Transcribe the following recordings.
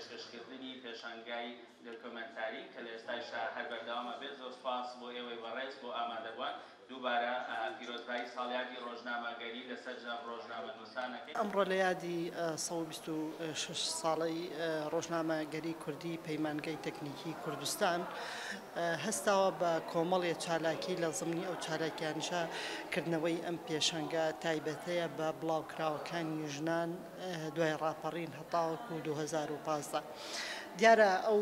پێشکەشکردنی پێشانگای کۆمەنتاری کە لە ئێستاشدا هەر بەردەوامە بێت. زۆر سپاس بۆ ئێوەی بەڕێز بۆ ئامادەبوون. دووبارە پیرۆزبایی ساڵیادی ڕۆژنامەگەری لەسەر جەم ڕۆژنامە نووسانەکەی. ئەمڕۆ لە یادی 126 ساڵەی ڕۆژنامەگەری کوردی پەیمانگەی تەکنیکی کوردستان هەستاوە بە کۆمەڵێ چالاکی لە زمانی ئەو چالاکیانشە کردنەوەی ئەم پێشەنگە تایبەتەیە بە بڵاوکراوەکانی ژنان دوای ڕاپەڕین هەتاوەکو 2015. دیارە ئەو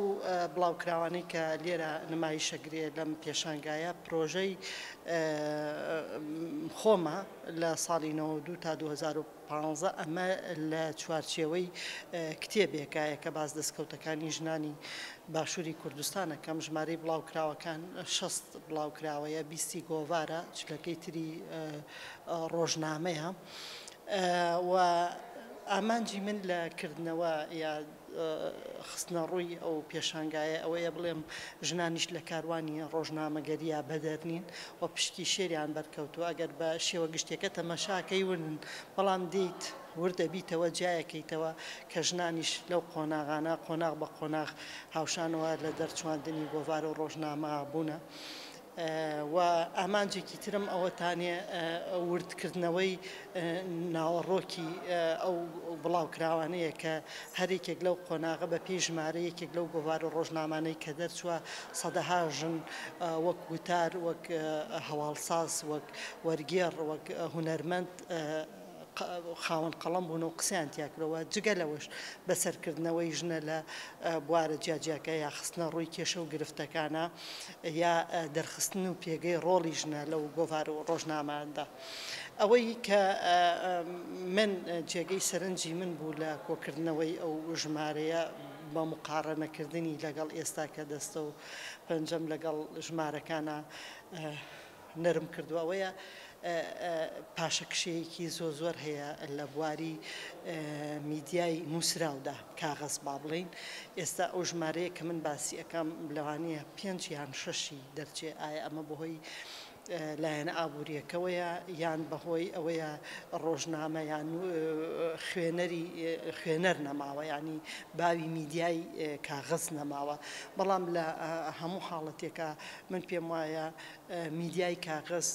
بڵاوکراوانەی کە لێرە نمایشەگرێ لەم پێشانگایە پرۆژەی خۆمە لە ساڵی 92 تا 2015 ئەمە لە چوارچێوەی کتێبێکایە کە باز دەستکەوتەکانی ژنانی باشووری کوردستانە کەم ژمارەی بڵاوکراوەکان 6 بڵاوکراوەیە 20 گۆڤارە چلەکەی تری ڕۆژنامەیە و ئامانجی من لە کردنەوە یا خستنە ڕووی ئەو پێشانگایە ئەوەیە بڵێم ژنانیش لە کاروانی ڕۆژنامەگەریە بەدەرنین و پشتی شێریان بەرکەوتووە ئەگەر بە شێوە گشتێکە تەمەشاکەی ون بەڵام دیت وردەبیتەوە جایەکەیتەوە کە ژنانیش لەو قۆناغانە قۆناغ بە قۆناغ هاوشانەوە لە دەرچواندنی گۆڤار و ڕۆژنامە بوونە. و ئامانجێکی ترم ئەوەتانێ وردکردنەوەی ناوەڕۆکی ئەو بڵاوکراوانەیە کە هەرێکێک لەو قۆناغە بە پێی ژمارە یەکێک لەو گۆڤار و ڕۆژنامانەی کە دەرچووە سەدەها ژن وەک وتار وەک هەواڵساز وەک وەرگێڕ وەک هونەرمەند خاوەن قەڵەم بوون و قسەیان تیاکرەوە جگە لەوەش بەسەرکردنەوەی ژنە لە بوارە جیاجیاکە یا خستنە ڕووی کێشە و گرفتەکانە یا دەرخستن و پێگەی ڕۆڵی ژنە لەو گۆڤار و ڕۆژنامەدا. ئەوەی کە من جێگەی سەرنجی من بوو لە کۆکردنەوەی ئەو ژمارەیە بە مقارنەکردنی لەگەڵ ئێستا کە دەستە و پەنجەم لەگەڵ ژمارەکانە نەرم کردووەوەیە پاشەکشەیەکی زۆر هەیە لە بواری میدیای نووسراودا کاغەز با بڵین. ئێستا ئەو ژمارەیە کە من باسی ئەەکەم لەوانەیە 5 یان 6 دەرچێ ئایا ئەمە بەهۆی لایەنە ئابوووریەکەوەیە یان بەهۆی ئەوەیە ڕۆژنامە یان خوێنەر نەماوە ینی باوی میدیای کاغەز نەماوە. بەڵام لە هەموو حاڵەتێکە من پێم وایە میدیای کاغەز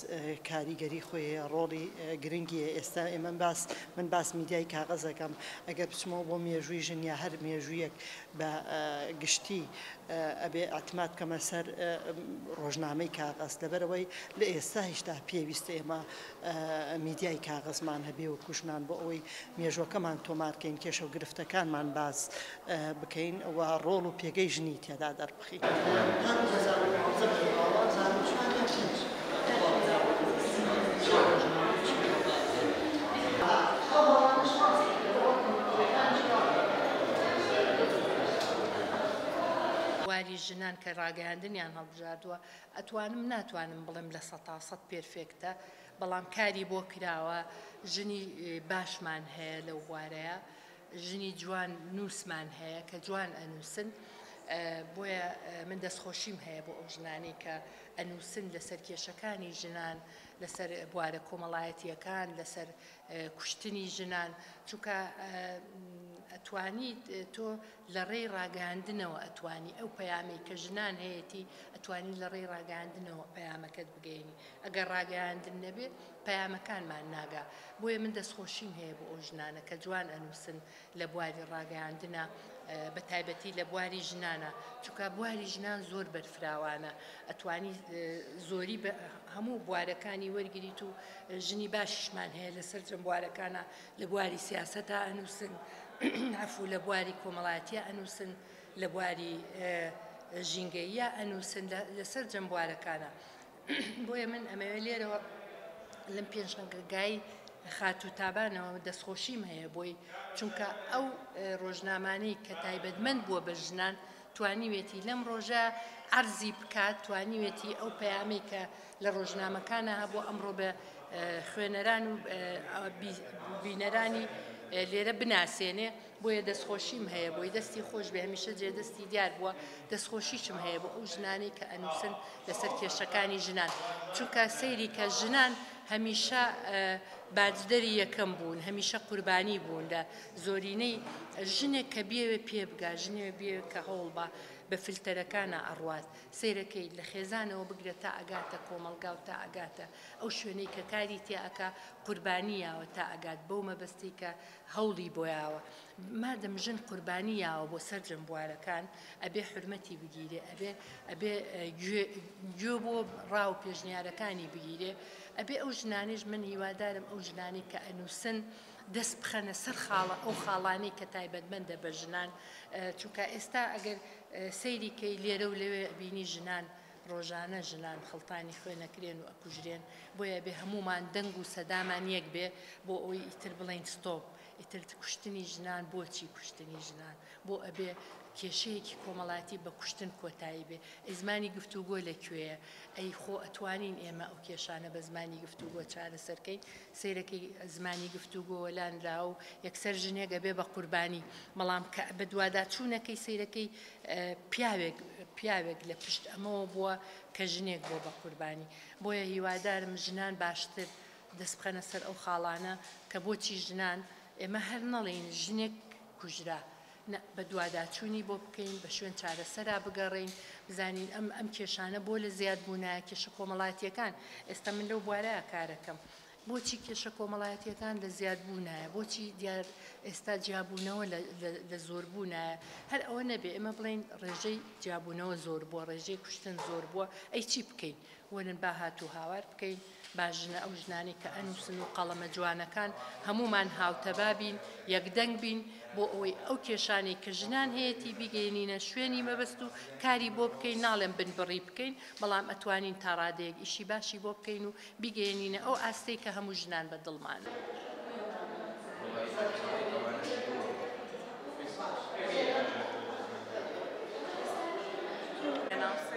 کاریگەری خۆی ڕۆڵی گرنگیە. ئێستا من باس میدیای کاغەزەکەم ئەگەر بچمەوە بۆ مێژووی ژن یا هەر مێژوویەک بە گشتی ئەبێ ئەتمات کەمە سەر ڕۆژنامەی کاغەز لەبەرەوەی لە ئێستا هێشتا پێویستە ئێمە میدیای کاغەزمان هەبێ و کوشنان بۆ ئەوەی مێژوەکەمان تۆمارکەین کێشە و گرفتەکانمان باس بکەین و ڕۆڵ و پێگەی ژنی تێدا دەربخین. واری ژنان کە ڕاگەاندنیان هەڵبژاردووە ناتوانم بڵێم لە 100% پێرفێکتە، بەڵام کاری بۆ کراوە. ژنی باشمان هەیە لەو بوارەیە، ژنی جوان نووسمان هەیە کە جوان ئەنووسن. بۆیە من دەستخۆشیم هەیە بۆ ئەو ژنانی کە ئەنووسن لەسەر کێشەکانی ژنان، لەسەر بوارە کۆمەڵایەتیەکان، لەسەر کوشتنی ژنان، چونکە ئەتوانی تۆ لە ڕێی ڕاگەاندنەوە ئەتوانی ئەو پەیامی کە ژنان هەیەی ئەتوانی لە ڕێی ڕاگەاندنەوە پەیامەکەت بگەینی. ئەگەر ڕاگەاندن نەبێت پەیامەکانمان ناگا. بۆیە من دەستخۆشیم هەیە بۆ ئەو ژنانە کە جوان ئەنووسن لە بواری ڕاگەاندنە، بە تایبەتی لە بواری ژنانە، چونکە بواری ژنان زۆر بەرفراوانە. ئەتوانی زۆری هەموو بوارەکانی وەرگریت و ژنی باشیشمان هەیە لەسەر جەم بوارەکانە، لە بواری سیاسەتە ئەنووسن، عفو لە بواری کۆمەڵایەتیە ئەنووسن، لە بواری ژینگەییە ئەنووسن، لەسەر جەم بوارەکانە. بۆیە من ئەمەوێ لێرەوە لەم پێشەنگای خاتوو تابانەوە دەستخۆشیم هەیە بۆی، چونکە ئەو ڕۆژنامانەی کە تایبەتمەند بووە بە ژنان توانیوێتی لەم ڕۆژە عەرزی بکات، توانیوێتی ئەو پەیامی کە لە ڕۆژنامەکانە هەبوو ئەمڕۆ بە خوێنەران و بینەرانی لێرە بناسێنێ. بۆیە دەستخۆشیم هەیە بۆی دەستی خۆش بێ، هەمیشە جێ دەستی دیار بووە. دەستخۆشیشم هەیە بۆ ئەو ژنانەی کە ئەنووسن لەسەر کێشەکانی ژنان، چونکە سەیری کە ژنان هەمیشە باجدەری یەکەم بوون هەمیشە قوربانی بوون لە زۆرینەی ژنێک کە بێوێ پێ بگا ژنێ بێ کە هەوڵ بە بە فیلتەرەکانە ئەڕوات سیرەکەی لە خێزانەوە بگرێت تا ئەگاتە کۆمەلگا و تا ئەگاتە ئەو شوێنەی کە کاری تیاکە قوربانییاوە تا ئەگات بەو مەبەستی کە هەوڵی بۆیاوە مادەم ژن قوربانییاوە بۆ سەر جەمبوارەکان ئەبێ حرمەتی بگیرێ ئەبێ گوێ بۆ ڕاو پێشنیارەکانی بگیرێ ئەبێ ئەو ژنانیش من هیوادارم ئەو ژنانی کە ئەنووسن دەست بخەنە سەر خاڵە ئەو خاڵانەی کە تایبەتمەندە بە ژنان چونکە ئێستا ئەگەر سەیری کەی لێرە و لەوێ بینی ژنان ڕۆژانە ژنان خەڵتانی خوێنەکرێن و ئەکوژرێن بۆیە بێ هەمومان دەنگ و سەدامان یەک بێ بۆ ئەوی ئیتر بڵین ستۆپ ئیتر کوشتنی ژنان بۆچی کوشتنی ژنان بۆ ئەبێ کێشەیەکی کۆمەڵاتی بە کوشتن کۆتایی بێ زمانی گفتوگۆ لەکوێیە ئەی خۆ ئەتوانین ئێمە ئەو کێشانە بە زمانی گفتوگۆ چارەسەرکەی سیرەکەی زمانی گفتوگۆ لانرا و یەکسەر ژنێگە بێ بە قوربانی بەڵام بە دووادا چوونەکەی سیرەکەی پیاوێک لە پشت ئەمەوە بووە کە ژنێک بۆ بە قوربانی بۆیە هیوادارم ژنان باشتر دەست بخەنە سەر ئەو خاڵانە کە بۆچی ژنان ئێمە هەر نەڵێن ژنێک کوژرا بە دوواداچوونی بۆ بکەین بە شوێن چارەسەرا بگەڕین بزانین ئەم کێشانە بۆ لە زیاد بوونایە کێشە کۆمەڵاتیەکان ئێستا من لەو بوارەیە کارەکەم بۆچی کێشە کۆمەڵایەتیەکان لە زیاد بوونایە بۆچی دیار ئێستا جیابوونەوە لە زۆر بوونایە هەر ئەوە نەبێ ئێمە بڵین ڕێژەی جیابوونەوە زۆر بووە ڕێژەی کوشتن زۆر بووە ئەی چی بکەین وەرن با هاتوو هاوار بکەین باژنە ئەو ژنانی کە ئەنووسن و قەڵەمە جوانەکان هەمومان هاوتەبا بین یەکدەنگ بین بۆ ئەوەی ئەو کێشانەی کە ژنان هەیەی بیگەێنینە شوێنی مەبەست و کاری بۆ بکەین ناڵێن بنبڕی بکەین بەڵام ئەتوانین تا ڕادەیەک ئیشی باشی بۆ بکەین و بیگەێنینە ئەو ئاستەی کە هەموو ژنان بە دڵمانە. And I'll say